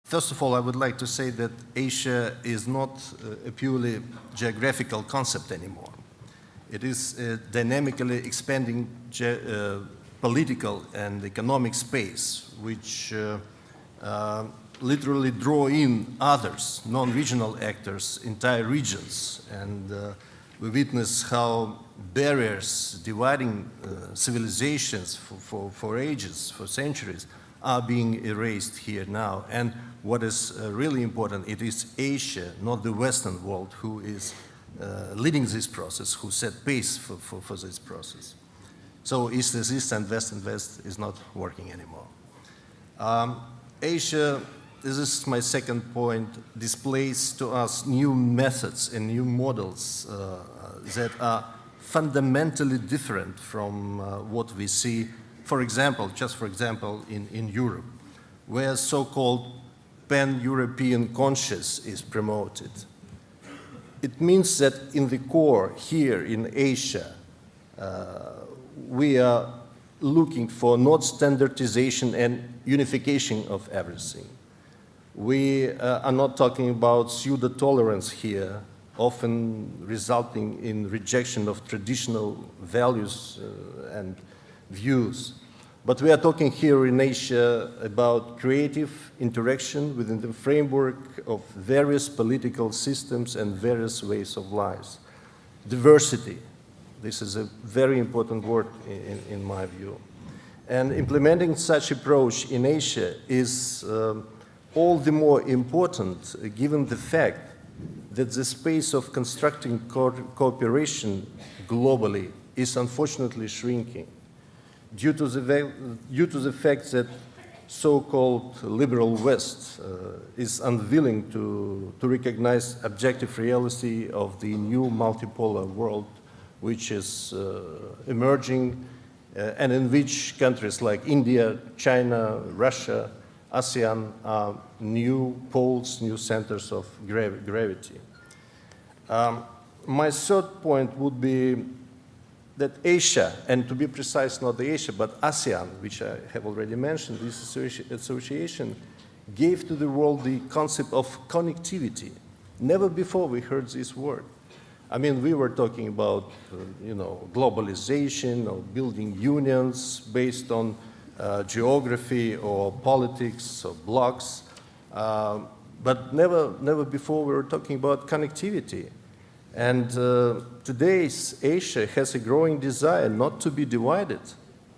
First of all, I would like to say that Asia is not a purely geographical concept anymore. It is a dynamically expanding political and economic space, which literally draw in others, non-regional actors, entire regions. And we witness how barriers dividing civilizations for ages, for centuries, are being erased here now. And what is really important, it is Asia, not the Western world, who is leading this process, who set pace for this process. So East is East and West is not working anymore. Asia, this is my second point, displays to us new methods and new models that are fundamentally different from what we see, for example, in Europe, where so-called pan-European conscience is promoted. It means that in the core, here in Asia, we are looking for not standardization and unification of everything. We are not talking about pseudo-tolerance here, often resulting in rejection of traditional values and views. But we are talking here in Asia about creative interaction within the framework of various political systems and various ways of life. Diversity, this is a very important word in my view. And implementing such approach in Asia is all the more important given the fact that the space of constructing cooperation globally is unfortunately shrinking due to the fact that so-called liberal West is unwilling to recognize objective reality of the new multipolar world which is emerging and in which countries like India, China, Russia, ASEAN are new poles, new centers of gravity. My third point would be that Asia, and to be precise, not the Asia, but ASEAN, which I have already mentioned, this association gave to the world the concept of connectivity. Never before we heard this word. I mean, we were talking about, globalization or building unions based on geography or politics or blocks, but never before we were talking about connectivity. And today's Asia has a growing desire not to be divided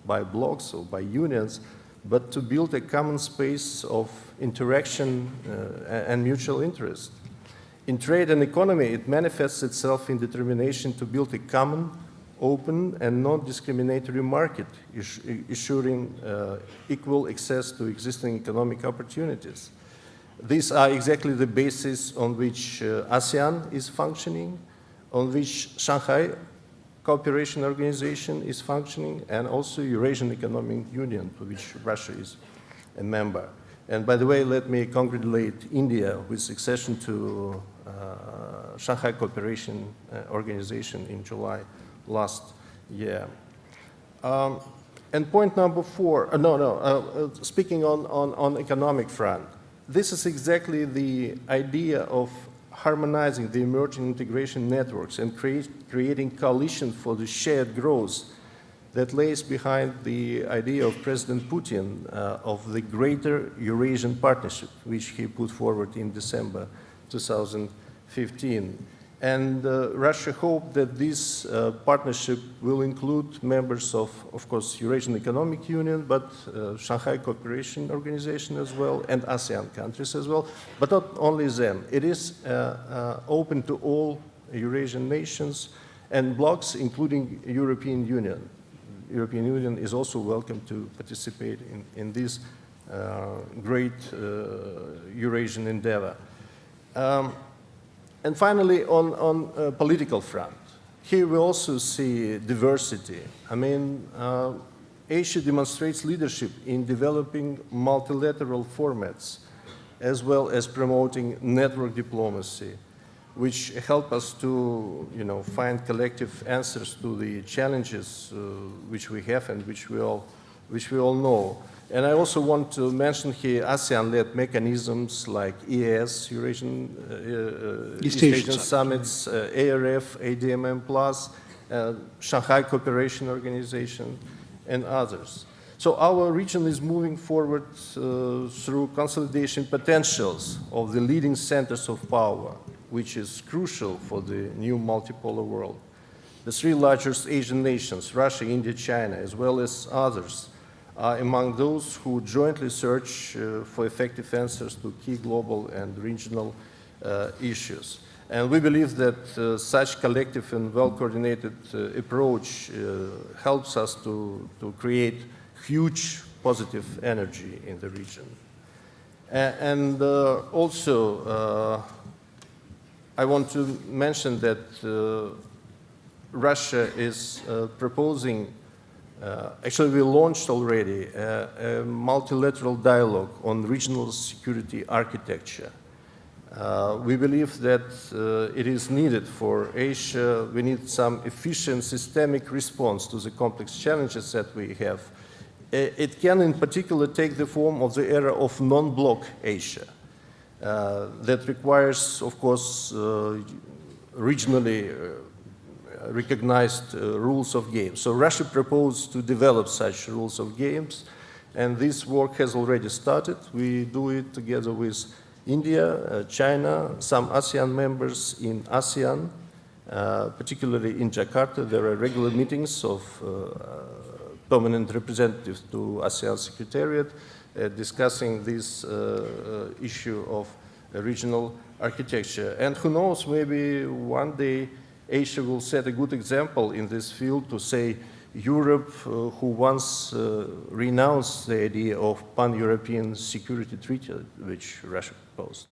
by blocks or by unions, but to build a common space of interaction and mutual interest. In trade and economy, it manifests itself in determination to build a common, open, and non-discriminatory market, ensuring equal access to existing economic opportunities. These are exactly the basis on which ASEAN is functioning, on which Shanghai Cooperation Organization is functioning, and also Eurasian Economic Union, to which Russia is a member. And by the way, let me congratulate India with succession to Shanghai Cooperation Organization in July last year. And point number four, speaking on economic front, this is exactly the idea of harmonizing the emerging integration networks and creating coalition for the shared growth that lays behind the idea of President Putin of the greater Eurasian partnership, which he put forward in December 2015. And Russia hoped that this partnership will include members of course, Eurasian Economic Union, but Shanghai Cooperation Organization as well, and ASEAN countries as well, but not only them. It is open to all Eurasian nations and blocs, including European Union. European Union is also welcome to participate in this great Eurasian endeavor. And finally, on political front, here we also see diversity. I mean, Asia demonstrates leadership in developing multilateral formats, as well as promoting network diplomacy. which help us to, find collective answers to the challenges which we have and which we all know. And I also want to mention here ASEAN-led mechanisms like EAS, East Asian Summits, ARF, ADMM+, Shanghai Cooperation Organization, and others. So our region is moving forward through consolidation potentials of the leading centers of power, which is crucial for the new multipolar world. The three largest Asian nations, Russia, India, China, as well as others, are among those who jointly search for effective answers to key global and regional issues. And we believe that such collective and well-coordinated approach helps us to create huge positive energy in the region. And also, I want to mention that Russia is proposing actually, we launched already a multilateral dialogue on regional security architecture. We believe that it is needed for Asia. We need some efficient systemic response to the complex challenges that we have. It can, in particular, take the form of the era of non-bloc Asia that requires, of course, regionally recognized rules of games. So Russia proposed to develop such rules of games, and this work has already started. We do it together with India, China, some ASEAN members in ASEAN, particularly in Jakarta. There are regular meetings of permanent representatives to ASEAN Secretariat discussing this issue of regional architecture. And who knows, maybe one day Asia will set a good example in this field to say Europe, who once renounced the idea of pan-European security treaty, which Russia proposed.